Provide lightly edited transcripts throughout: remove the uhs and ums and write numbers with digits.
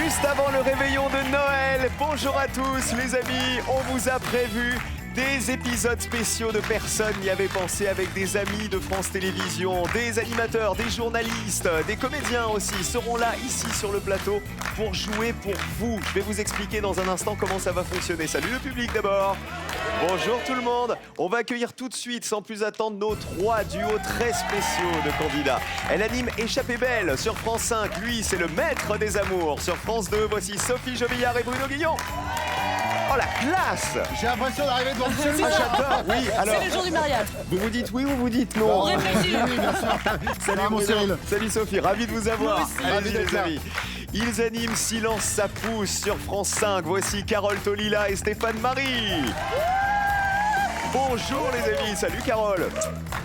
Juste avant le réveillon de Noël, bonjour à tous les amis, on vous a prévu des épisodes spéciaux de Personne n'y avait pensé avec des amis de France Télévisions, des animateurs, des journalistes, des comédiens aussi seront là ici sur le plateau pour jouer pour vous. Je vais vous expliquer dans un instant comment ça va fonctionner. Salut le public d'abord. Bonjour tout le monde. On va accueillir tout de suite, sans plus attendre, nos 3 duos très spéciaux de candidats. Elle anime Échappée belle sur France 5. Lui, c'est le maître des amours. Sur France 2, voici Sophie Jobillard et Bruno Guillon. Oh la classe! J'ai l'impression d'arriver devant le ciel. Ah, j'adore, oui, alors. C'est le jour du mariage. Vous vous dites oui ou vous dites non? On réfléchit. Salut mon Cyril. Salut Sophie, ravi de vous avoir. Moi aussi. Ravi les amis. Ils animent Silence ça pousse sur France 5. Voici Carole Tolila et Stéphane Marie. Bonjour les amis, salut Carole.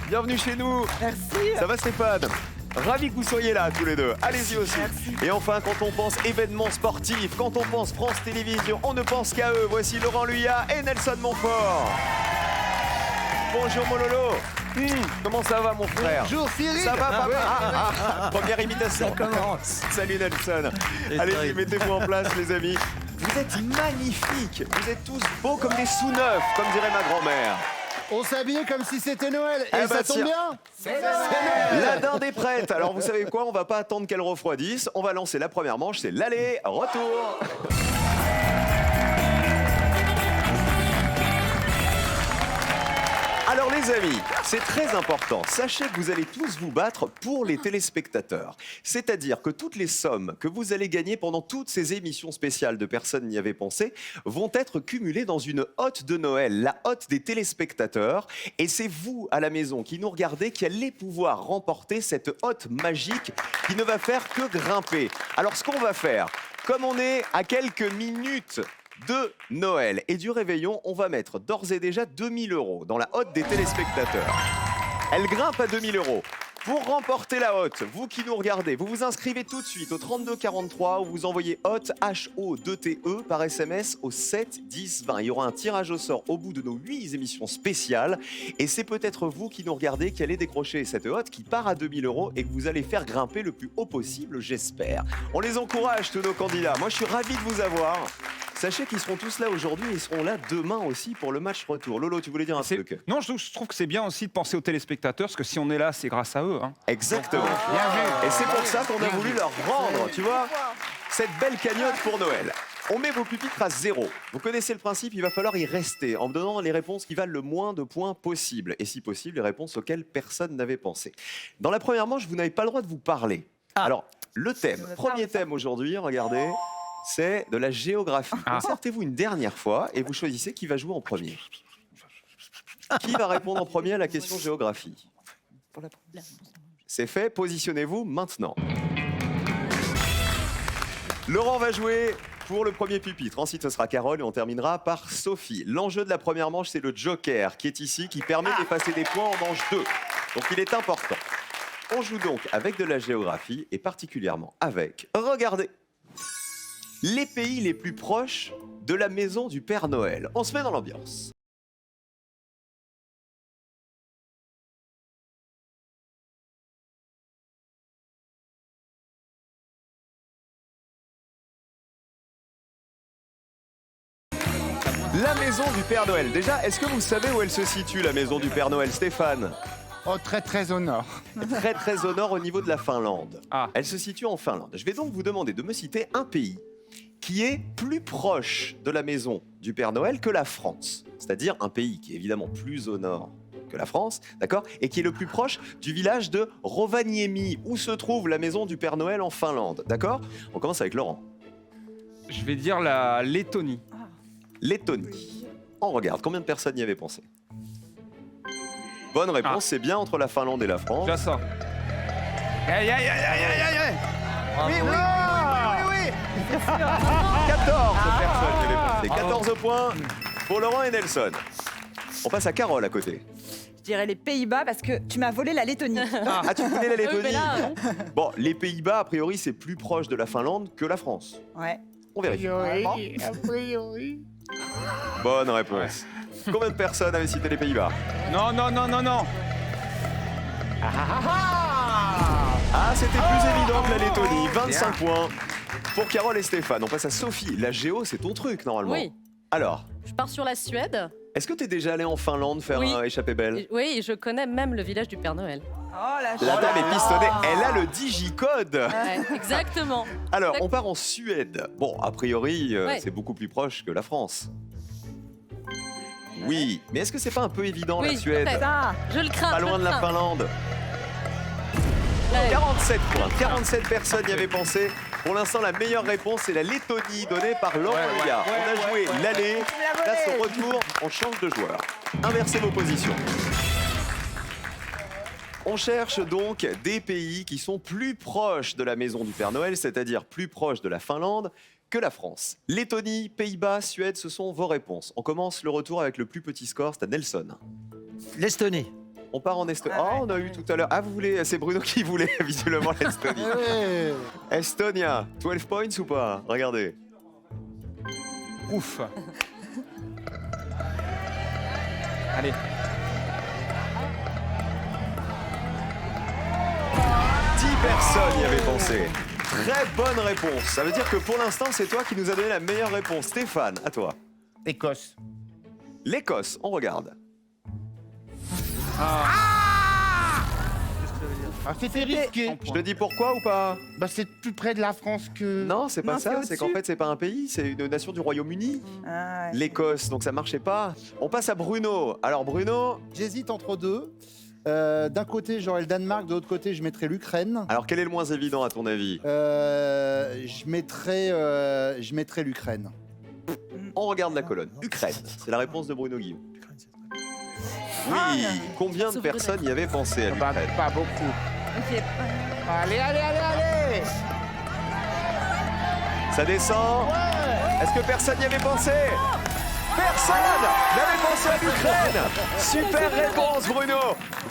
Bienvenue chez nous. Merci. Ça va Stéphane? Ravi que vous soyez là tous les deux. Allez-y aussi. Merci. Et enfin, quand on pense événements sportifs, quand on pense France Télévisions, on ne pense qu'à eux. Voici Laurent Luyat et Nelson Montfort. Bonjour Mololo. Comment ça va mon frère? Bonjour Cyril. Ça va papa? Première imitation. Ça commence. Salut Nelson. Allez, mettez-vous en place les amis. Vous êtes magnifiques. Vous êtes tous beaux comme des sous-neufs, comme dirait ma grand-mère. On s'habillait comme si c'était Noël. Et Ah bah ça tombe tiens. bien. C'est Noël. La dinde est prête. Alors vous savez quoi? On va pas attendre qu'elle refroidisse. On va lancer la première manche. C'est l'aller-retour. Alors les amis, c'est très important. Sachez que vous allez tous vous battre pour les téléspectateurs. C'est-à-dire que toutes les sommes que vous allez gagner pendant toutes ces émissions spéciales de Personne n'y avait pensé vont être cumulées dans une hotte de Noël, la hotte des téléspectateurs. Et c'est vous, à la maison, qui nous regardez, qui allez pouvoir remporter cette hotte magique qui ne va faire que grimper. Alors ce qu'on va faire, comme on est à quelques minutes de Noël et du réveillon, on va mettre d'ores et déjà 2000 € dans la hotte des téléspectateurs. Elle grimpe à 2000 €. Pour remporter la hotte, vous qui nous regardez, vous vous inscrivez tout de suite au 3243 où vous envoyez hotte HO2TE par SMS au 7 10 20. Il y aura un tirage au sort au bout de nos 8 émissions spéciales et c'est peut-être vous qui nous regardez qui allez décrocher cette hotte qui part à 2000 € et que vous allez faire grimper le plus haut possible, j'espère. On les encourage tous nos candidats. Moi je suis ravi de vous avoir. Sachez qu'ils seront tous là aujourd'hui et ils seront là demain aussi pour le match retour. Lolo, tu voulais dire un truc? Non, je trouve que c'est bien aussi de penser aux téléspectateurs, parce que si on est là, c'est grâce à eux. Hein. Exactement. Bien vu. Et c'est pour ça qu'on a voulu leur rendre, tu vois, cette belle cagnotte pour Noël. On met vos pupitres à 0. Vous connaissez le principe, il va falloir y rester en me donnant les réponses qui valent le moins de points possible. Et si possible, les réponses auxquelles personne n'avait pensé. Dans la première manche, vous n'avez pas le droit de vous parler. Alors, le thème, premier thème aujourd'hui, regardez, c'est de la géographie. Concertez-vous une dernière fois et vous choisissez qui va jouer en premier. Qui va répondre en premier à la question géographie? C'est fait, positionnez-vous maintenant. Laurent va jouer pour le premier pupitre. Ensuite, ce sera Carole et on terminera par Sophie. L'enjeu de la première manche, c'est le joker qui est ici, qui permet d'effacer des points en manche 2. Donc, il est important. On joue donc avec de la géographie et particulièrement avec, regardez, les pays les plus proches de la maison du Père Noël. On se met dans l'ambiance. La maison du Père Noël. Déjà, est-ce que vous savez où elle se situe, la maison du Père Noël, Stéphane? Oh, très très au nord. Très très au nord, au niveau de la Finlande. Ah. Elle se situe en Finlande. Je vais donc vous demander de me citer un pays qui est plus proche de la maison du Père Noël que la France. C'est-à-dire un pays qui est évidemment plus au nord que la France, d'accord? Et qui est le plus proche du village de Rovaniemi, où se trouve la maison du Père Noël en Finlande, d'accord? On commence avec Laurent. Je vais dire la Lettonie. Lettonie. On regarde, combien de personnes y avaient pensé? Bonne réponse, c'est bien entre la Finlande et la France. Déjà ça. Aïe, aïe, aïe, aïe, aïe, aïe. Oui, oui, oui, oui, oui. 14 personnes qui avaient pensé. 14 points pour Laurent et Nelson. On passe à Carole à côté. Je dirais les Pays-Bas parce que tu m'as volé la Lettonie. Ah, tu connais la Lettonie? mais là, non. Bon, les Pays-Bas, a priori, c'est plus proche de la Finlande que la France. Ouais. On vérifie. A priori. Bonne réponse. Combien de personnes avaient cité les Pays-Bas? Non, non, non, non, non. Ah, c'était plus évident que la Lettonie. 25 points. Pour Carole et Stéphane, on passe à Sophie. La géo, c'est ton truc, normalement. Oui. Alors, Je pars sur la Suède. est-ce que tu es déjà allé en Finlande faire Oui. un échappée belle? Oui, je connais même le village du Père Noël. Oh la La dame est pistonnée, elle a le digicode. Ouais, exactement. Alors, on part en Suède. Bon, a priori, Ouais. c'est beaucoup plus proche que la France. Oui, mais est-ce que c'est pas un peu évident, la Oui, Suède? peut-être. Ça. Je le crains. Pas je loin le de la crains. Finlande. Ouais. 47 points, 47 personnes y avaient pensé. Pour l'instant, la meilleure réponse, c'est la Lettonie, donnée par Laurent Liard. On a joué l'aller, là, son retour, on change de joueur. Inversez vos positions. On cherche donc des pays qui sont plus proches de la maison du Père Noël, c'est-à-dire plus proches de la Finlande que la France. Lettonie, Pays-Bas, Suède, ce sont vos réponses. On commence le retour avec le plus petit score, c'est à Nelson. L'Estonie. On part en Estonie. Oh, on a eu tout à l'heure. Ah, vous voulez. C'est Bruno qui voulait visiblement l'Estonie. Ouais. Estonia, 12 points ou pas? Regardez. Ouf. Allez. 10 personnes y avaient pensé. Très bonne réponse. Ça veut dire que pour l'instant, c'est toi qui nous as donné la meilleure réponse. Stéphane, à toi. Écosse. L'Écosse, on regarde. Ah, c'était risqué. Je te dis pourquoi ou pas? Bah, c'est plus près de la France que. Non, c'est pas Non, ça. c'est C'est qu'en au-dessus. fait, c'est pas un pays, c'est une nation du Royaume-Uni. Ah, ouais. L'Écosse, donc ça marchait pas. On passe à Bruno. Alors, Bruno, J'hésite entre deux. D'un côté, j'aurais le Danemark, de l'autre côté, je mettrais l'Ukraine. alors quel est le moins évident à ton avis? Je mettrais l'Ukraine. On regarde la colonne. Ukraine, c'est la réponse de Bruno Guillaume. Oui, combien de Sauf personnes y avaient pensé à l'Ukraine? Pas beaucoup. Ok. Allez, allez, allez, allez. Ça descend. Est-ce que personne n'y avait pensé? Personne n'avait pensé à l'Ukraine. Super réponse, Bruno.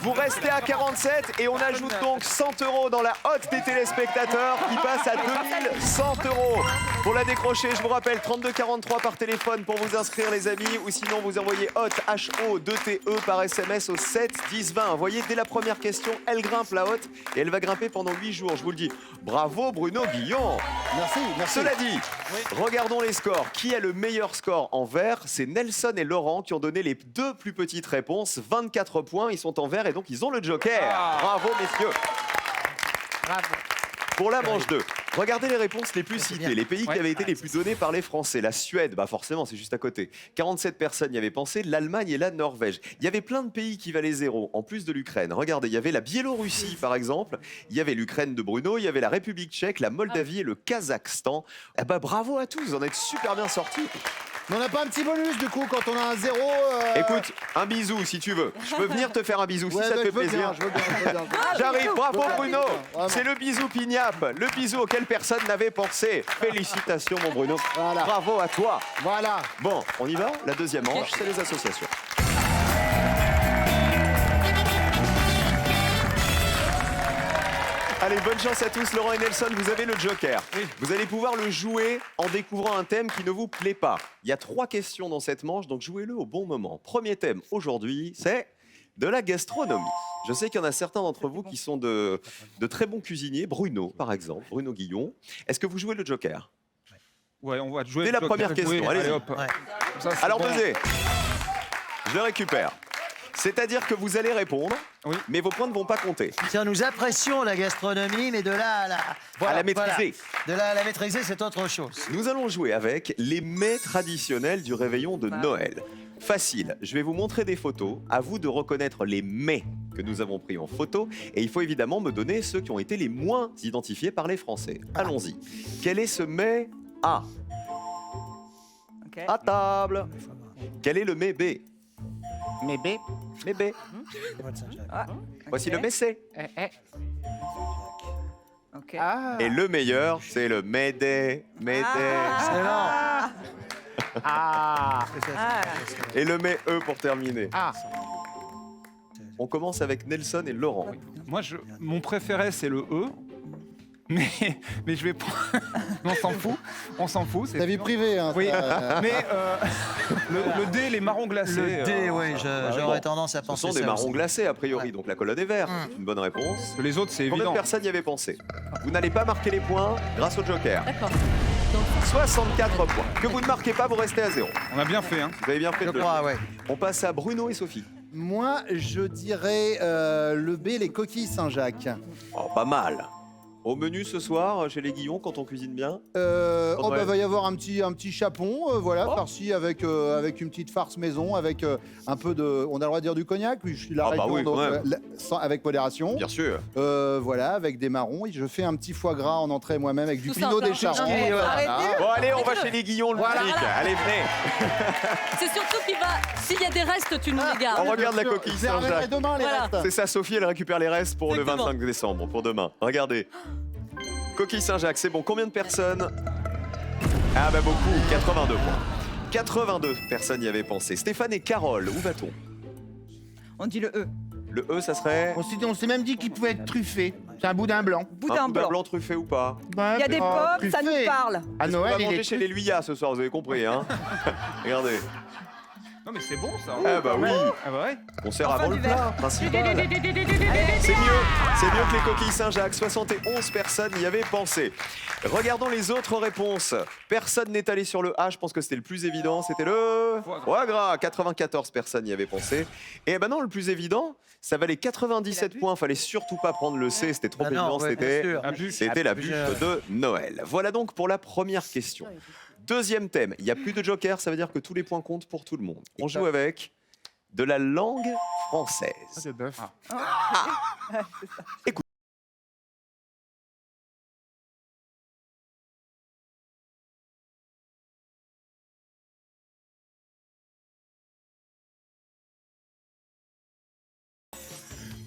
Vous restez à 47 et on ajoute donc 100 € dans la hotte des téléspectateurs qui passe à 2100 €. Pour la décrocher, je vous rappelle 3243 par téléphone pour vous inscrire, les amis, ou sinon vous envoyez hotte HO2TE par SMS au 7 10 20. Vous voyez, dès la première question, elle grimpe la hotte et elle va grimper pendant 8 jours. Je vous le dis. Bravo, Bruno Guillon. Merci, merci. Cela dit, regardons les scores. Qui a le meilleur score en vert? C'est Nelson et Laurent qui ont donné les deux plus petites réponses. 24 points, ils sont en vert et donc ils ont le joker. Bravo, messieurs. Bravo. Pour la manche 2, regardez les réponses les plus citées, les pays qui Ouais. avaient été les plus donnés par les Français. La Suède, bah forcément, c'est juste à côté. 47 personnes y avaient pensé, l'Allemagne et la Norvège. Il y avait plein de pays qui valaient zéro, en plus de l'Ukraine. Regardez, il y avait la Biélorussie, par exemple. Il y avait l'Ukraine de Bruno, il y avait la République tchèque, la Moldavie et le Kazakhstan. Eh bah bravo à tous, vous en êtes super bien sortis. Mais on n'a pas un petit bonus du coup quand on a un zéro Écoute, un bisou si tu veux. Je peux venir te faire un bisou si ouais, ça te bah, fait je veux plaisir. bien, je veux bien, je veux bien. J'arrive, bravo Ouais, Bruno. vraiment. C'est le bisou pignap, le bisou auquel personne n'avait pensé. Félicitations mon Bruno. Voilà. Bravo à toi. Voilà. Bon, on y va. La deuxième manche, c'est les associations. Allez, bonne chance à tous. Laurent et Nelson, vous avez le joker. Vous allez pouvoir le jouer en découvrant un thème qui ne vous plaît pas. Il y a 3 questions dans cette manche, donc jouez-le au bon moment. Premier thème aujourd'hui, c'est de la gastronomie. Je sais qu'il y en a certains d'entre vous qui sont de très bons cuisiniers. Bruno, par exemple, Bruno Guillon. Est-ce que vous jouez le joker? Ouais, on va jouer. Dès la première question, allez-y. hop. Ouais. Ça, c'est Alors, bon. pesez. Je le récupère. C'est-à-dire que vous allez répondre, Oui. mais vos points ne vont pas compter. Tiens, nous apprécions la gastronomie, mais de là à la, À la maîtriser. De là à la maîtriser, c'est autre chose. Nous allons jouer avec les mets traditionnels du réveillon de Noël. Facile, je vais vous montrer des photos, à vous de reconnaître les mets que nous avons pris en photo, et il faut évidemment me donner ceux qui ont été les moins identifiés par les Français. Allons-y. Quel est ce mets A? Ok. À table. Quel est le mets B? Mais B. Mets B. Ah, Voici ok. le mets C. Ok. Ah. Et le meilleur, c'est le mets D. Mets D. Ah. Ah. Ah. Et le mets E pour terminer. Ah. On commence avec Nelson et Laurent. Moi, mon préféré, c'est le E. mais je vais prendre. On s'en fout. c'est Ta vie sûr. privée. Hein, Oui, ça, mais le D, les marrons glacés. Le D, oui, j'aurais bon, tendance à Ce penser sont des ça marrons aussi. glacés, a priori, Ouais. donc la colonne est verte. C'est une bonne réponse. Les autres, c'est Combien de évident. personnes y avaient pensé? Vous n'allez pas marquer les points grâce au Joker. D'accord. 64 points. Que vous ne marquez pas, vous restez à 0. On a bien fait, hein. Vous avez bien fait Je de le crois, faire. ouais. On passe à Bruno et Sophie. Moi, je dirais le B, les coquilles Saint-Jacques. Oh, pas mal. Au menu ce soir, chez les Guillons, quand on cuisine bien. Oh, Ouais. bah, va y avoir un petit chapon, voilà, Oh. farci avec une petite farce maison, avec un peu de. On a le droit de dire du cognac, oui, je suis la Ah bah région, oui, donc, quand même. avec modération. Bien sûr. Voilà, avec des marrons. Et je fais un petit foie gras en entrée moi-même avec du Tout pinot simple, des hein. charentes. Ok, Voilà. arrêtez. Bon, allez, on va Faites-le. chez les Guillons, le Voilà. public. Allez, venez. C'est surtout qu'il va. S'il y a des restes, tu nous les On gardes. regarde la Bien sûr, coquille je les ramènerai Saint-Jacques. demain, les Voilà. restes. C'est ça, Sophie, elle récupère les restes pour le Exactement. 25 décembre, pour demain. Regardez. Coquille Saint-Jacques, c'est bon. Combien de personnes? Ah bah beaucoup, 82 points. 82 personnes y avaient pensé. Stéphane et Carole, où va-t-on? On dit le E. Le E, ça serait On s'est même dit qu'il pouvait être truffé. C'est un boudin blanc. Boudin un boudin blanc. blanc truffé ou pas? Il y a des pommes, ça nous truffé. parle. À On va Noël, il manger est chez les Luyas ce soir, vous avez compris, hein? Regardez. Non, mais c'est bon, ça. Ah bah oui, Ah bah ouais. on sert Enfin, avant du le verre. plat, principal. Allez, C'est mieux que les coquilles Saint-Jacques. 71 personnes y avaient pensé. Regardons les autres réponses. Personne n'est allé sur le A, je pense que c'était le plus évident. C'était le foie gras. 94 personnes y avaient pensé. Et ben non, le plus évident, ça valait 97 points. Fallait surtout pas prendre le C, c'était trop Ah non, évident. ouais, C'était bien sûr. Un bûche. c'était la bûche de Noël. Voilà donc pour la première question. Deuxième thème, il n'y a plus de joker, ça veut dire que tous les points comptent pour tout le monde. On joue avec de la langue française. de bœuf.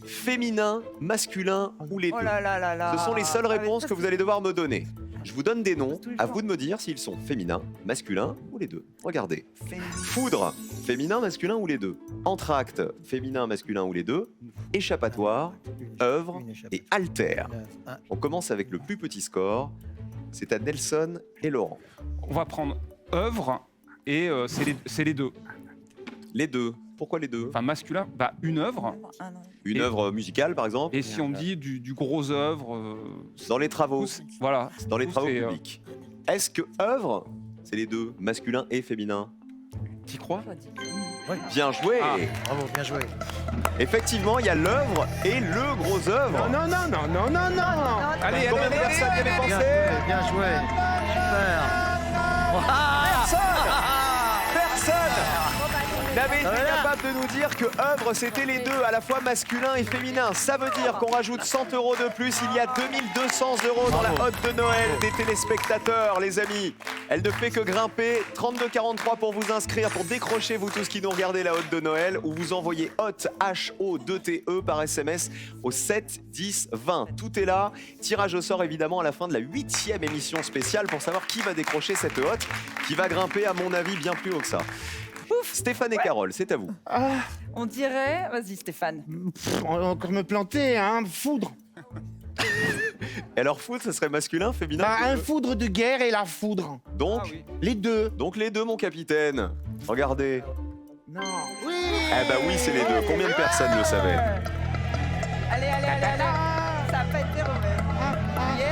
Féminin, masculin ou les deux? Oh là là là là. Ce sont les seules Ah, mais réponses ça, que vous c'est- allez devoir me donner. Je vous donne des noms, toujours. à vous de me dire s'ils sont féminins, masculins ou les deux. Regardez. Foudre, féminin, masculin ou les deux. Entracte, féminin, masculin ou les deux. Échappatoire, œuvre et altère. On commence avec le plus petit score. C'est à Nelson et Laurent. On va prendre œuvre et c'est les deux. Les deux. Pourquoi les deux? Enfin, masculin, bah, une œuvre. Ah non. Une Et- œuvre musicale, par exemple, Et si on dit du gros œuvre, dans les travaux. voilà. Dans les Tout, travaux c'est, publics. Est-ce que œuvre, c'est les deux, masculin et féminin? T'y crois? Bien joué. Ah. Bravo, bien joué. Effectivement, il y a l'œuvre et le gros œuvre. Non, non, non, non, non, non, non. Allez, Combien allez, de personnes y avaient Bien pensé? joué, bien joué. Super. Personne n'avait été Voilà. capable de nous dire que œuvre c'était les deux, à la fois masculin et féminin. Ça veut dire qu'on rajoute 100 € de plus. Il y a 2200 € dans la hotte de Noël des téléspectateurs, les amis. Elle ne fait que grimper. 32,43 pour vous inscrire, pour décrocher, vous tous qui nous regardez, la hotte de Noël, où vous envoyez hotte HO2TE par SMS au 7 10 20. Tout est là. Tirage au sort évidemment à la fin de la 8e émission spéciale pour savoir qui va décrocher cette hotte, qui va grimper à mon avis bien plus haut que ça. Stéphane et Carole, c'est à vous. On dirait. Vas-y, Stéphane. Encore me planter, hein, foudre. Et alors foot, ce serait masculin, féminin? Bah, les un deux foudre de guerre et la foudre. Donc, Ah oui. Les deux. donc les deux, mon capitaine. Regardez. Non. Oui. Eh ben oui, c'est les deux. Combien de personnes le savaient? Allez, allez, allez, allez. Ça a pas été mauvais. Yeah.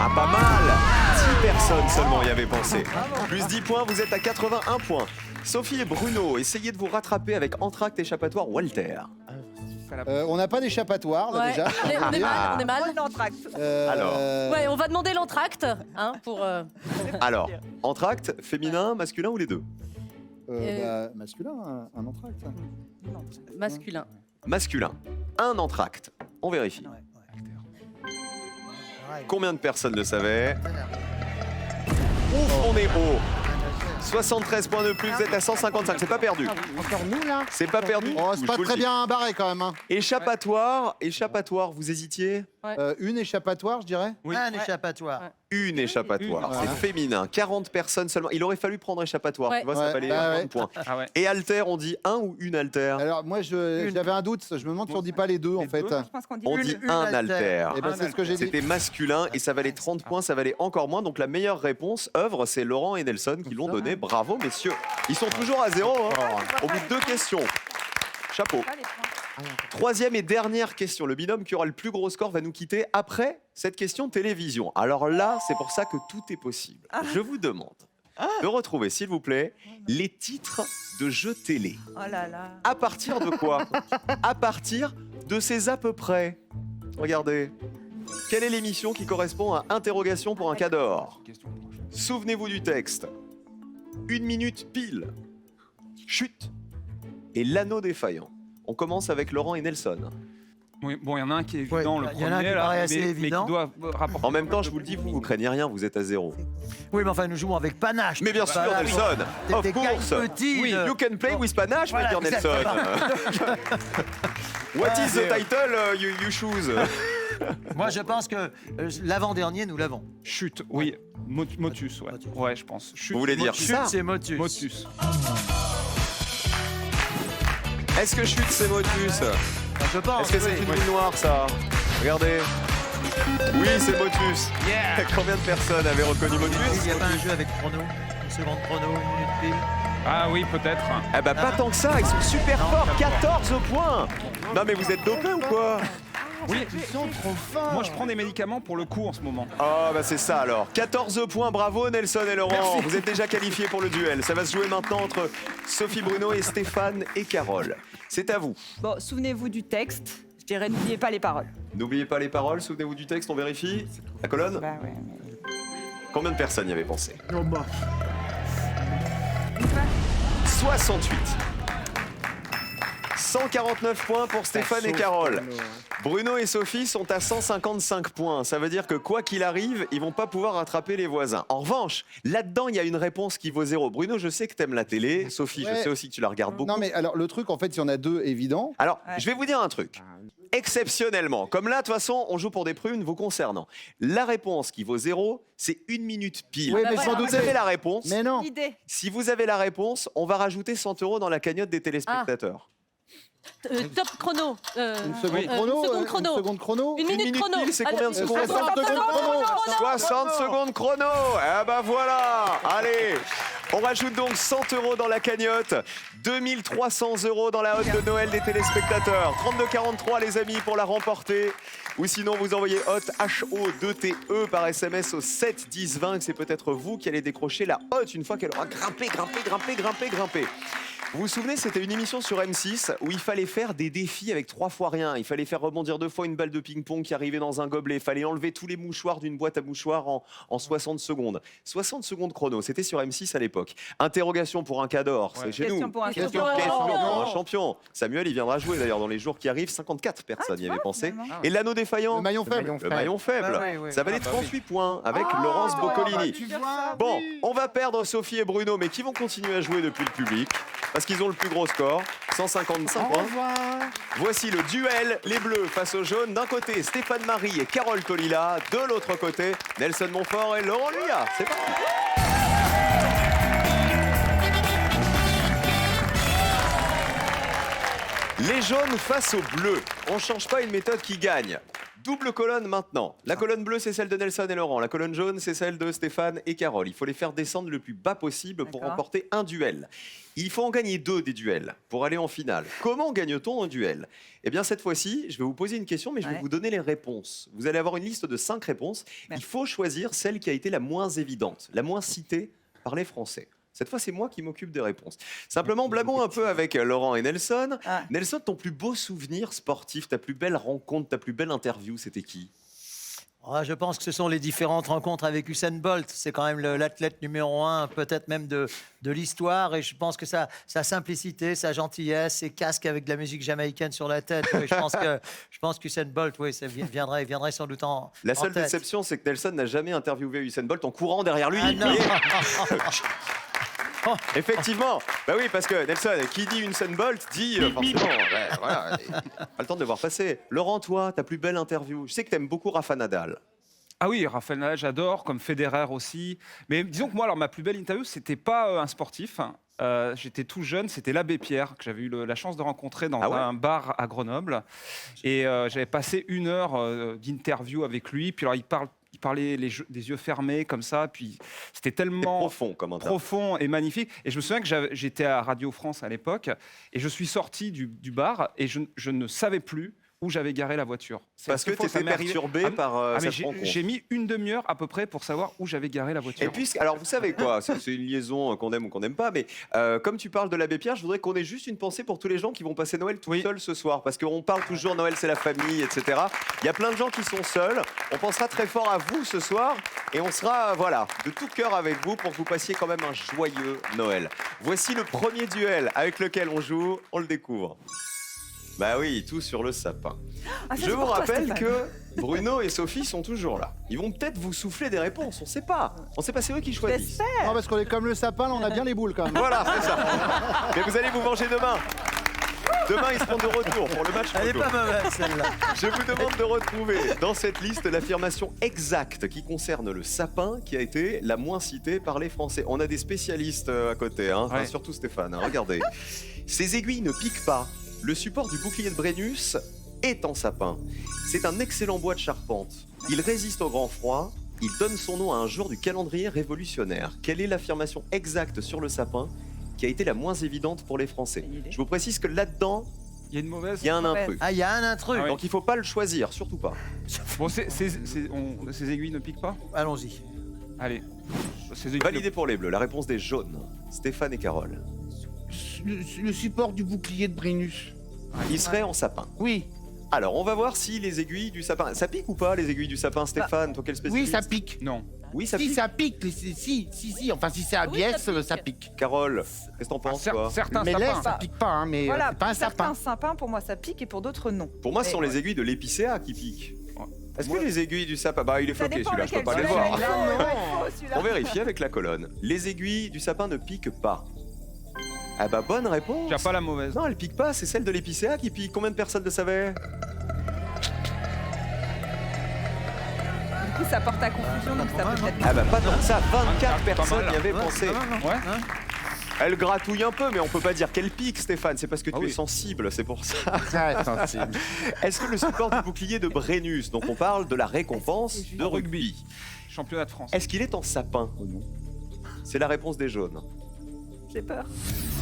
Ah, pas mal. 10 personnes seulement y avaient pensé. Plus 10 points, vous êtes à 81 points. Sophie et Bruno, essayez de vous rattraper avec entracte, échappatoire, Walter. On n'a pas d'échappatoire, là, Ouais. déjà. On est mal, on est mal. Moi, l'entracte. Alors. Ouais, on va demander l'entracte, hein, pour. Alors, entracte, féminin, masculin ou les deux? Masculin, un entracte. Masculin. Masculin. Un entracte. On vérifie. Combien de personnes le savaient? Ouf, on est haut. 73 points de plus, vous êtes à 155. C'est pas perdu. Encore nous, là. C'est pas perdu. Oh, du c'est tout, pas je vous très le dis. bien barré quand même. Hein. Échappatoire, vous hésitiez? Ouais. Une échappatoire, je dirais. Oui. Un échappatoire. Ouais. Une échappatoire, Une. c'est Voilà. féminin. 40 personnes seulement. Il aurait fallu prendre échappatoire, Ouais. tu vois, ça Ouais, valait bah 30 ouais. points. Ah ouais. Et alter, on dit un ou une alter? Alors moi, j'avais un doute. Je me demande si on dit pas les deux en Les fait. deux. Je pense qu'on dit On une. dit une un alter. alter. Et ben c'est ce que j'ai dit. C'était masculin et ça valait 30 points, ça valait encore moins. Donc la meilleure réponse, œuvre, c'est Laurent et Nelson qui l'ont donné. Bravo, messieurs. Ils sont toujours à 0 au bout de 2 questions. Chapeau. Pas les points. Troisième et dernière question. Le binôme qui aura le plus gros score va nous quitter après cette question télévision. Alors là, c'est pour ça que tout est possible. Je vous demande de retrouver, s'il vous plaît, les titres de jeux télé. Oh là là. À partir de quoi? À partir de ces à peu près. Regardez. Quelle est l'émission qui correspond à Interrogation pour un cador? Souvenez-vous du texte. 1 minute pile. Chute. Et l'anneau défaillant. On commence avec Laurent et Nelson. Oui, bon, il y en a un qui est Ouais, évident, le il y en a un premier, qui là, paraît assez mais évident. qui doit rapporter. En même temps, je vous le dis, vous craignez rien, vous êtes à 0. Oui, mais enfin, nous jouons avec panache. Mais bien sûr, Voilà, Nelson. Of T'es course. petit. Oui, you can play with panache, Voilà, my dear Nelson. What is the title you choose? Moi, je pense que l'avant-dernier, nous l'avons. Chute, oui. Motus, ouais. Motus. Ouais, je pense. Chute, Vous voulez dire Motus. ça? Chute, c'est Motus. Motus. Est-ce que chute, c'est Motus? Je pense. Est-ce que c'est oui. une boule noire, ça? Regardez. Oui, c'est Motus. Yeah. Combien de personnes avaient reconnu Il Motus? n'y a pas un jeu avec chrono, une seconde chrono, une minute pile. Ah oui, peut-être. Eh ben, pas tant que ça, ils sont super forts, 14 points. Non, mais vous êtes dopés ou quoi? Oui, Ils sont trop forts. moi je prends des médicaments pour le coup en ce moment. Ah bah c'est ça alors. 14 points, bravo Nelson et Laurent. Vous êtes déjà qualifiés pour le duel. Ça va se jouer maintenant entre Sophie Bruno et Stéphane et Carole. C'est à vous. Bon, souvenez-vous du texte. Je dirais, n'oubliez pas les paroles. N'oubliez pas les paroles, souvenez-vous du texte, on vérifie. La colonne? Bah ouais. Combien de personnes y avaient pensé? Oh, bah. 68. 149 points pour Stéphane et Carole. Bruno et Sophie sont à 155 points. Ça veut dire que quoi qu'il arrive, ils vont pas pouvoir rattraper les voisins. En revanche, là-dedans, il y a une réponse qui vaut 0. Bruno, je sais que t'aimes la télé. Sophie, je Ouais. sais aussi que tu la regardes beaucoup. Non mais alors le truc en fait, il y en a deux évidents. Alors, Ouais. je vais vous dire un truc. Exceptionnellement, comme là, de toute façon, on joue pour des prunes vous concernant. La réponse qui vaut 0, c'est 1 minute pile. Oui, bah mais voilà, sans Vous doute. avez la réponse. Mais non. Idée. Si vous avez la réponse, on va rajouter 100 € dans la cagnotte des téléspectateurs. Top chrono. Une seconde Oui. chrono. Une seconde chrono. Une seconde chrono. Une minute chrono. pile, c'est combien de Allez, secondes 60 secondes chrono. 60 secondes chrono. Eh ben voilà. Allez. On rajoute donc 100 € dans la cagnotte, 2300 € dans la hotte de Noël des téléspectateurs. 32,43 les amis pour la remporter. Ou sinon vous envoyez hotte HO2TE par SMS au 7 10 20. C'est peut-être vous qui allez décrocher la hotte une fois qu'elle aura grimpé. Vous vous souvenez, c'était une émission sur M6 où il fallait faire des défis avec 3 fois rien. Il fallait faire rebondir 2 fois une balle de ping-pong qui arrivait dans un gobelet. Il fallait enlever tous les mouchoirs d'une boîte à mouchoirs en 60 secondes. 60 secondes chrono, c'était sur M6 à l'époque. Interrogation pour un cador, c'est chez Question nous. pour un Question champion. pour un Question champion. pour un champion. Samuel, il viendra jouer d'ailleurs dans les jours qui arrivent. 54 personnes tu y avaient vois, pensé. finalement. Et l'anneau défaillant, Le maillon faible. le maillon faible. Ah oui, oui. Ça valait Ah bah oui. 38 points avec Laurence Boccolini. Tu vois, Bon, oui. on va perdre Sophie et Bruno, mais qui vont continuer à jouer depuis le public parce qu'ils ont le plus gros score, 155 Au points. revoir. Voici le duel, les bleus face aux jaunes. D'un côté, Stéphane Marie et Carole Tolila. De l'autre côté, Nelson Montfort et Laurent Luyat. C'est parti. Les jaunes face aux bleus. On ne change pas une méthode qui gagne. Double colonne maintenant. La colonne bleue, c'est celle de Nelson et Laurent. La colonne jaune, c'est celle de Stéphane et Carole. Il faut les faire descendre le plus bas possible pour D'accord. remporter un duel. Il faut en gagner 2 des duels pour aller en finale. Comment gagne-t-on un duel? Eh bien, cette fois-ci, je vais vous poser une question, mais je vais Ouais. vous donner les réponses. Vous allez avoir une liste de 5 réponses. Merci. Il faut choisir celle qui a été la moins évidente, la moins citée par les Français. Cette fois, c'est moi qui m'occupe des réponses. Simplement, blâmons un peu avec Laurent et Nelson. Ah. Nelson, ton plus beau souvenir sportif, ta plus belle rencontre, ta plus belle interview, c'était qui? Ah, je pense que ce sont les différentes rencontres avec Usain Bolt. C'est quand même l'athlète numéro 1, peut-être même de l'histoire. Et je pense que sa simplicité, sa gentillesse, ses casques avec de la musique jamaïcaine sur la tête. Oui, je pense qu'Usain Bolt, oui, ça viendrait sans doute en La en seule tête. déception, c'est que Nelson n'a jamais interviewé Usain Bolt en courant derrière lui. Ah Vous non. voyez Effectivement. Bah oui, parce que Nelson, qui dit Usain Bolt dit forcément. Ouais, voilà, pas le temps de le voir passer. Laurent, toi, ta plus belle interview. Je sais que t'aimes beaucoup Rafa Nadal. Ah oui, Rafael Nadal, j'adore, comme Federer aussi. Mais disons que moi, alors ma plus belle interview, c'était pas un sportif. J'étais tout jeune, c'était l'abbé Pierre que j'avais eu la chance de rencontrer dans Ah ouais un bar à Grenoble. Et j'avais passé 1 heure d'interview avec lui. Puis alors il parlait des yeux fermés comme ça. Puis c'était C'est tellement profond comme interview. profond et magnifique. Et je me souviens que j'étais à Radio France à l'époque et je suis sorti du bar et je ne savais plus où j'avais garé la voiture. Parce que tu t'étais perturbé par cette rencontre. J'ai mis 1 demi-heure à peu près pour savoir où j'avais garé la voiture. Et puis, alors vous savez quoi, c'est une liaison qu'on aime ou qu'on n'aime pas, mais comme tu parles de l'abbé Pierre, je voudrais qu'on ait juste une pensée pour tous les gens qui vont passer Noël tout seuls ce soir, parce qu'on parle toujours Noël c'est la famille, etc. Il y a plein de gens qui sont seuls, on pensera très fort à vous ce soir, et on sera, voilà, de tout cœur avec vous pour que vous passiez quand même un joyeux Noël. Voici le premier duel avec lequel on joue, on le découvre. Bah oui, tout sur le sapin. Ah, ça, Je c'est vous pour toi, rappelle Stéphane. que Bruno et Sophie sont toujours là. Ils vont peut-être vous souffler des réponses, on sait pas. On sait pas, c'est eux qui choisissent. J'espère. Non, parce qu'on est comme le sapin, là, on a bien les boules quand même. Voilà, c'est ça. Mais vous allez vous venger demain. Demain, ils seront de retour pour le match Elle est photo. pas mauvaise, celle-là. Je vous demande de retrouver dans cette liste l'affirmation exacte qui concerne le sapin qui a été la moins citée par les Français. On a des spécialistes à côté, hein. Enfin, Ouais. surtout Stéphane. Hein. Regardez. Ces aiguilles ne piquent pas. Le support du bouclier de Brennus est en sapin. C'est un excellent bois de charpente. Il résiste au grand froid. Il donne son nom à un jour du calendrier révolutionnaire. Quelle est l'affirmation exacte sur le sapin qui a été la moins évidente pour les Français? Une idée. Je vous précise que là-dedans, Il y a une mauvaise. il y a un Mauvaise. intrus. Ah, il y a un intrus. Ah oui. Donc il faut pas le choisir, surtout pas. Bon, ces aiguilles ne piquent pas. Allons-y. Allez. Ces aiguilles Validé pour les bleus. La réponse des jaunes. Stéphane et Carole. Le support du bouclier de Brennus. Il serait en sapin. Oui, Alors, on va voir si les aiguilles du sapin... Ça pique ou pas, les aiguilles du sapin, Stéphane? Toi, quel oui, spécialiste? ça pique. Non. Oui, ça Si, pique. ça pique. Si. Enfin, si c'est à Oui, biès, ça pique. ça pique. Carole, qu'est-ce que t'en penses, toi? Certains Mais l'air, sapins. ça pique pas, hein, mais Voilà, c'est pas un sapin. certains sapins, pour moi, ça pique et pour d'autres, non. Pour moi, ce Mais sont les ouais. aiguilles de l'épicéa qui piquent. Est-ce que les aiguilles du sapin... Bah, il est Ça floqué, dépend celui-là, je peux lequel. pas les Celui-là, voir. il est faux, Non. il va être faux, celui-là. On vérifie avec la colonne. Les aiguilles du sapin ne piquent pas. Ah bah, bonne réponse. Tu n'as pas la mauvaise. Non, elles piquent pas, c'est celle de l'épicéa qui pique. Combien de personnes le savaient? Du coup, ça porte à confusion, donc ça peut peut-être. Ah bah, pas tant que ça. 24 Pas personnes mal. y avaient Ouais, pensé. non, non, non. Ouais. Hein Elle gratouille un peu, mais on peut pas dire qu'elle pique, Stéphane. C'est parce que tu Ah es oui. sensible, c'est pour ça. Très sensible. Est-ce que le support du bouclier de Brennus, donc on parle de la récompense de rugby, Championnat de France. est-ce qu'il est en sapin? C'est la réponse des jaunes. J'ai peur.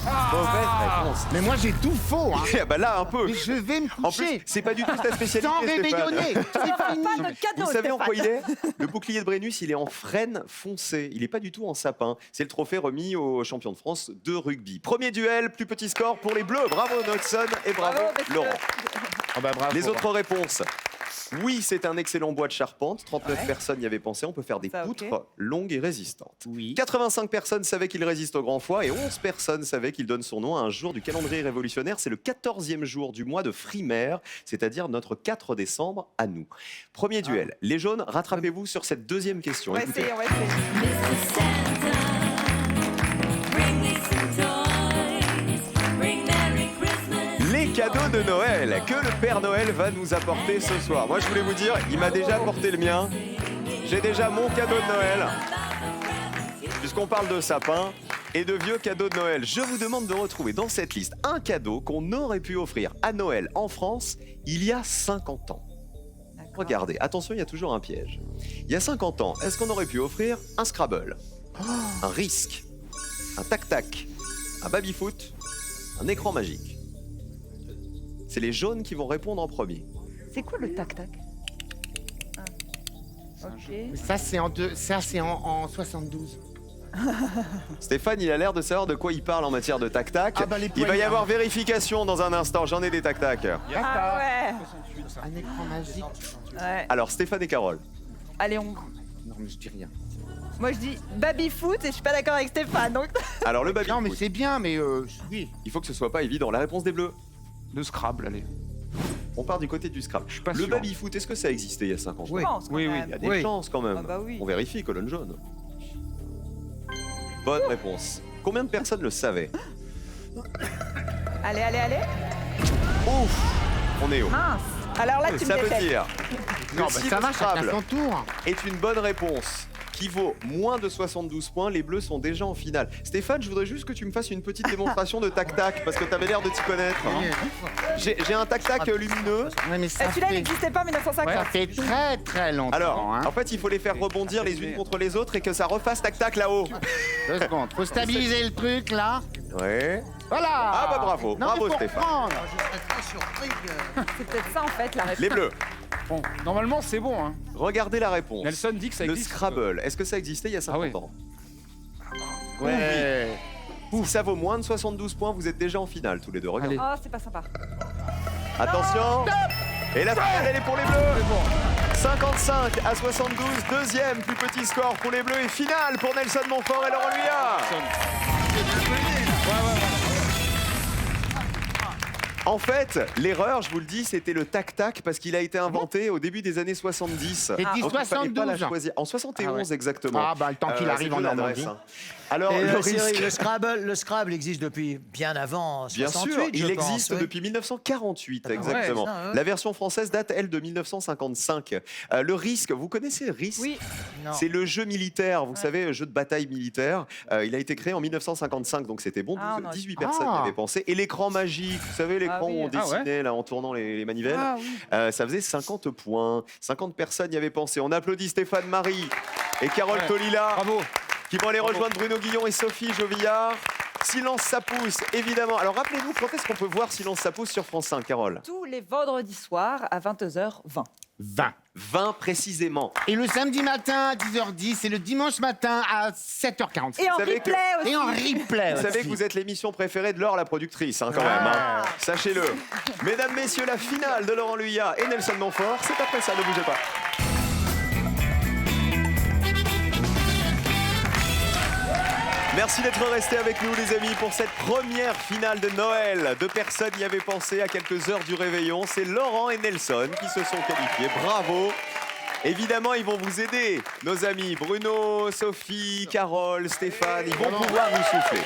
Mauvaise réponse. Mais moi, j'ai tout faux, hein. Ah bah là, un peu. Mais je vais me En plus, coucher. c'est pas du tout ta spécialité, Sans Stéphane. réveillonner. C'est fini. Pas notre cadeau, Vous savez en quoi Stéphane. il est? Le bouclier de Brennus, il est en frêne foncé. Il n'est pas du tout en sapin. C'est le trophée remis aux champions de France de rugby. Premier duel, plus petit score pour les Bleus. Bravo Nodson et bravo, Bravo, messieurs. Laurent. Ah bah, bravo. Les autres réponses. Oui, c'est un excellent bois de charpente. 39 Ouais. personnes y avaient pensé. On peut faire des Ça, ok. poutres longues et résistantes. Oui. 85 personnes savaient qu'il résiste au grand froid et 11 personnes savaient qu'il donne son nom à un jour du calendrier révolutionnaire. C'est le 14e jour du mois de Frimaire, c'est-à-dire notre 4 décembre à nous. Premier duel. Les jaunes, rattrapez-vous sur cette deuxième question. On va Écoutez. essayer, on va essayer. Les cadeaux de Noël que le Père Noël va nous apporter ce soir. Moi, je voulais vous dire, il m'a déjà apporté le mien. J'ai déjà mon cadeau de Noël. Puisqu'on parle de sapin et de vieux cadeaux de Noël, je vous demande de retrouver dans cette liste un cadeau qu'on aurait pu offrir à Noël en France il y a 50 ans. D'accord. Regardez, attention, il y a toujours un piège. Il y a 50 ans, est-ce qu'on aurait pu offrir un Scrabble, un Risk, un Tac-Tac, un Baby-Foot, un écran magique? C'est les jaunes qui vont répondre en premier. C'est quoi le tac-tac? Ah. Ok. Mais ça, c'est en 72. Stéphane, il a l'air de savoir de quoi il parle en matière de tac-tac. Ah bah, les Il va y poignards. avoir vérification dans un instant. J'en ai des tac-tac. Ah ouais. Un écran magique. Ouais. Alors, Stéphane et Carole. Allez, Non, mais je dis rien. moi je dis baby foot et je suis pas d'accord avec Stéphane. Donc Alors, le baby Non, mais foot. c'est bien, mais oui. Il faut que ce soit pas évident. La réponse des bleus. De Scrabble, allez. On part du côté du Scrabble. Je suis pas Le sûr. baby foot, est-ce que ça existait il y a 50 ans? je Oui. pense quand Oui, oui. Il y a même. des Oui. chances quand même. Ah bah oui. On vérifie, colonne jaune. Bonne réponse. Combien de personnes le savaient? Allez, allez, allez. Ouf, on est haut. Mince. Alors là, tu Ça me veut détestes. dire que Non, bah, si ça le va, chacun Scrabble son tour. est une bonne réponse qui vaut moins de 72 points, les Bleus sont déjà en finale. Stéphane, je voudrais juste que tu me fasses une petite démonstration de tac-tac, parce que tu avais l'air de t'y connaître. J'ai un tac-tac lumineux. Ouais, mais ça Celui-là, il fait, n'existait pas en 1950. ça fait très très longtemps. Alors, hein. en fait, il faut les faire rebondir les unes contre les autres et que ça refasse tac-tac là-haut. 2 secondes. Faut stabiliser le truc là. Ouais. Voilà. Ah bah bravo, Non, mais bravo faut Stéphane. reprendre. Je serais très surpris que... C'est peut-être ça, en fait, la réponse. Les Bleus, Bon, normalement, c'est bon. Hein. regardez la réponse. Nelson dit que ça Le existe. Scrabble, est-ce que ça existait il y a 50 Ah ouais. ans? Ouais. Si ça vaut moins de 72 points, vous êtes déjà en finale tous les deux. Regardez. Oh, c'est pas sympa. Attention. Et la finale, elle est pour les Bleus. 55 à 72, deuxième plus petit score pour les Bleus et finale pour Nelson Montfort et Laurent Luyard. En fait, l'erreur, je vous le dis, c'était le tac-tac parce qu'il a été inventé au début des années 70. Et dit Donc, il fallait pas la 72. choisir. En 71 exactement. Ah bah le temps qu'il C'est arrive en plus l'adresse, Normandie. hein. Alors, Et, le Cyril, risque... le Scrabble existe depuis bien avant 68, Bien sûr, il je pense, existe oui. depuis 1948, Ah ouais, exactement. ça, ouais. La version française date, elle, de 1955. Le risque, vous connaissez risque? Oui. Non. C'est le jeu militaire, vous savez, jeu de bataille militaire. Il a été créé en 1955, donc c'était bon. Ah, 18 Ah. personnes y avaient pensé. Et l'écran magique, vous savez, l'écran Ah oui. où on Ah ouais. dessinait là, en tournant les manivelles, Ah oui. ça faisait 50 points. 50 personnes y avaient pensé. On applaudit Stéphane Marie et Carole Ouais. Tolila Bravo. qui vont aller rejoindre Bruno Guillon et Sophie Jovillard. Silence ça pousse, évidemment. Alors rappelez-nous, quand est-ce qu'on peut voir Silence ça pousse sur France 5, Carole? Tous les vendredis soirs à 22h20. 20. 20 précisément. Et le samedi matin à 10h10 et le dimanche matin à 7h45. Et en savez que- replay aussi. Et en replay Vous savez aussi. que vous êtes l'émission préférée de Laure, la productrice, hein, quand même. Hein. Sachez-le. Mesdames, messieurs, la finale de Laurent Luyard et Nelson Montfort, c'est après ça, ne bougez pas. Merci d'être restés avec nous, les amis, pour cette première finale de Noël. Deux personnes y avaient pensé à quelques heures du réveillon. C'est Laurent et Nelson qui se sont qualifiés. Bravo! Évidemment, ils vont vous aider, nos amis Bruno, Sophie, Carole, Stéphane. Ils vont pouvoir vous souffler.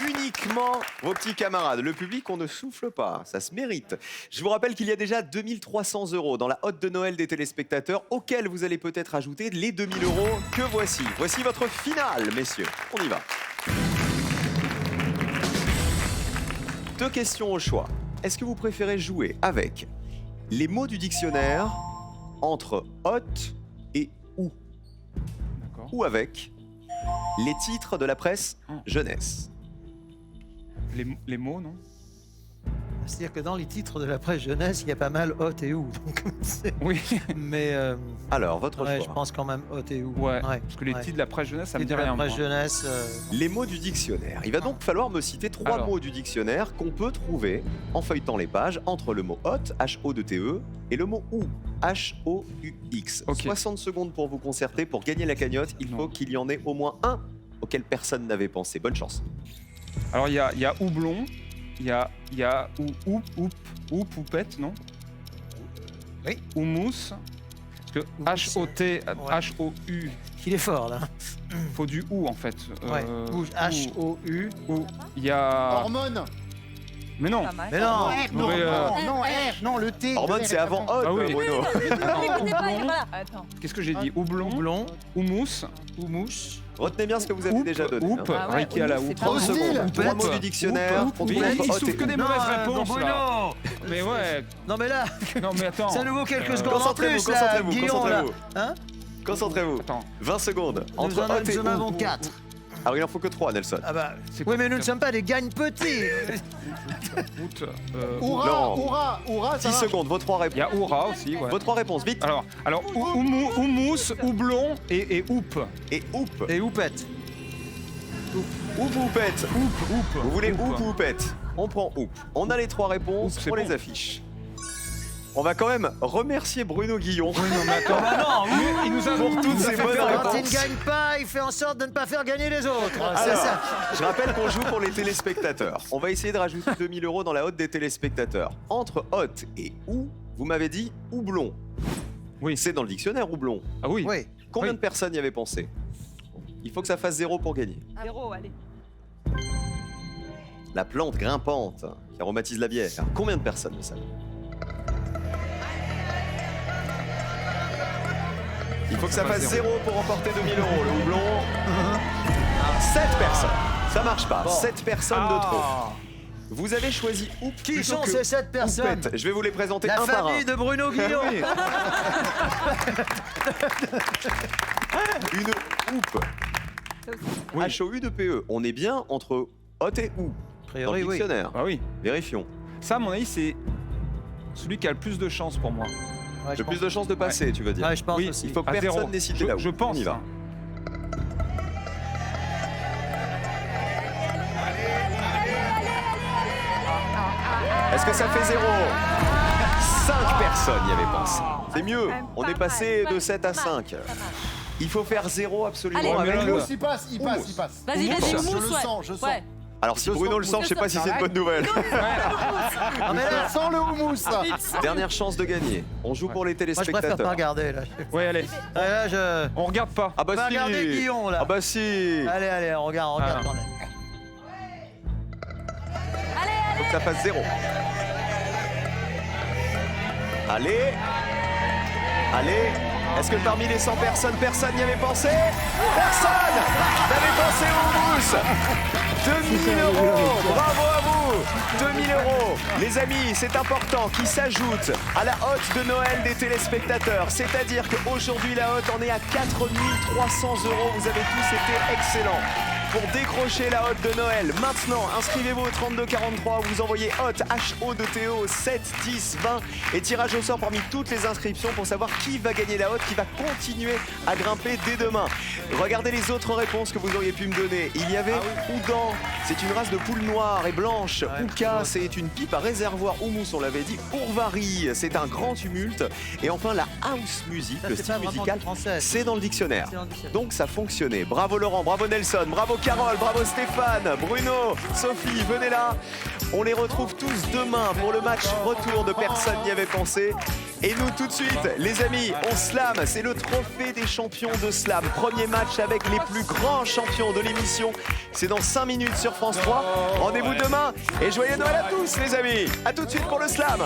Uniquement vos petits camarades. Le public, on ne souffle pas, ça se mérite. Je vous rappelle qu'il y a déjà 2300 € dans la hotte de Noël des téléspectateurs, auxquels vous allez peut-être ajouter les 2000 € que voici. Voici votre finale, messieurs. On y va. Deux questions au choix. Est-ce que vous préférez jouer avec les mots du dictionnaire entre hotte et ou, D'accord. ou avec les titres de la presse jeunesse? Les mots, non? C'est-à-dire que dans les titres de la presse jeunesse, il y a pas mal hot et ou. Donc, Oui. mais Alors, votre ouais, choix. je pense quand même hot et ou. Ouais. Parce que les titres de la presse jeunesse, ça me Les dit de la rien. presse moi. jeunesse. Les mots du dictionnaire. Il va donc falloir me citer trois Alors. mots du dictionnaire qu'on peut trouver en feuilletant les pages entre le mot hot, H-O-T-E, et le mot ou, H-O-U-X. Ok. 60 secondes pour vous concerter. Pour gagner la cagnotte, il Non. faut qu'il y en ait au moins un auquel personne n'avait pensé. Bonne chance. Alors, il y a houblon, il y a poupette, non? Oui. Houmous. Parce que H-O-T, H-O-U, Il est fort là. faut du ou en fait. Ouais. H-O-U. Ou. Il y a. Hormone. Mais non. Pas mal. Mais non. R, non, Oui, non, R, non, le T. Hormone, le R c'est est avant hot, Ah oui. Bruno. N'écoutez pas, voilà. Attends. Qu'est-ce que j'ai dit? Houblon, Houblon. houmous, Houmouche. Retenez bien ce que vous avez Oup, déjà donné. oup, hein. Ah ouais, Reiki à la oup, c'est oup. pas 30 Hostile. secondes. Trois Oupette. mots du dictionnaire. Oup, qu'on oup, trouve Mais entre il hot souffle et que des ou. mauvaises Non, réponses là. Bruno. Mais ouais. Non mais là, Non mais attends. c'est à nouveau quelques secondes en Concentrez-vous, plus là, concentrez-vous, Guillaume là. concentrez-vous. Hein Concentrez-vous. Attends. 20 secondes. Nous Entre hot et en avons ou. 4. Alors, il en faut que 3, Nelson. Ah bah. C'est Oui quoi, mais nous ne ça sommes pas des gagnes petits. Août, Hurrah, Laurent. hurrah, hurrah, ça 10 marche. secondes, vos 3 Il y réponses. a Oura aussi, ouais. Vos 3 réponses, vite. Alors houmous, houblon et oup. Et oup. Et Houpette. Oup ou oupette. Oup. Vous voulez oup ou oupette? On prend oup. On a les 3 réponses, Oup, c'est on les bon. affiche. On va quand même remercier Bruno Guillon Non mais attends. non, Il nous a pour toutes ces bonnes Quand il ne réponses. gagne pas, il fait en sorte de ne pas faire gagner les autres. C'est Alors, ça. je rappelle qu'on joue pour les téléspectateurs. On va essayer de rajouter 2000 € dans la hotte des téléspectateurs. Entre hot et ou, vous m'avez dit houblon. Oui. C'est dans le dictionnaire houblon. Ah oui. Oui. Combien Oui. de personnes y avaient pensé? Il faut que ça fasse 0 pour gagner. 0, allez. la plante grimpante qui aromatise la bière. Combien de personnes le savent? Il faut que ça fasse 0 pour remporter 2000 €. Le houblon. 7 personnes. Ça marche pas. Bon. 7 personnes de trop. Vous avez choisi Oup. Qui plutôt sont que ces 7 personnes? Oupette. Je vais vous les présenter La un par un. famille de Bruno Guillon. Une Oup. Oui. H-O-U-2-P-E. On est bien entre hot et ou. A Dans priori, le oui. dictionnaire. Ah oui. Vérifions. Ça, à mon avis, c'est celui qui a le plus de chance pour moi. Ouais, je Le plus pense. de chances de passer, tu veux dire. Ouais, je pense Oui, aussi. Il faut que À zéro. personne n'ait cité la Oup. Je pense. On y va. hein. Est-ce que ça fait 0? 5 personnes y avaient pensé. C'est mieux. On est passé de 7 à 5. Il faut faire 0 absolument. Allez. avec Ouais, mais le- là, Il passe, il passe, il passe. Vas-y, Mousse. vas-y, Je mousse, le ouais. sens, je sens. Ouais. Alors si Bruno le sent, je sais pas si c'est une bonne nouvelle. Ah, mais là, Sans le houmous. Dernière chance de gagner. On joue pour les moi, je préfère pas téléspectateurs. regarder. Là, Ouais, allez. Là, je... On regarde pas. Ah bah On va si. regarder Guillon, là. Ah bah si. Allez, on regarde Ah. quand même. Faut que ça fasse 0. Allez. Allez. Est-ce que parmi les 100 personnes, personne n'y avait pensé? Personne n'avait pensé au houmous. 2000 €. Bravo à vous. 2000 €. Les amis, c'est important, qui s'ajoute à la hotte de Noël des téléspectateurs. C'est-à-dire qu'aujourd'hui, la hotte en est à 4300 €. Vous avez tous été excellents. Pour décrocher la hotte de Noël, maintenant, inscrivez-vous au 3243, vous envoyez hotte, H-O-T-O, 7, 10, 20 et tirage au sort parmi toutes les inscriptions pour savoir qui va gagner la hotte, qui va continuer à grimper dès demain. Regardez les autres réponses que vous auriez pu me donner. Il y avait Oudan, c'est une race de poules noires et blanches. Ouka, c'est une pipe à réservoir. Houmous, on l'avait dit. Ourvari, c'est un grand tumulte. Et enfin, la house music, Ça, le c'est style pas vraiment musical, du français. c'est dans le dictionnaire. C'est dans le dictionnaire. Donc ça fonctionnait. Bravo Laurent, bravo Nelson, bravo Carole, bravo Stéphane, Bruno, Sophie, venez là. On les retrouve tous demain pour le match retour de Personne n'y avait pensé. Et nous tout de suite, les amis, on slam, c'est le trophée des champions de slam. Premier match avec les plus grands champions de l'émission. C'est dans 5 minutes sur France 3. Rendez-vous demain et joyeux Noël à tous les amis. À tout de suite pour le slam.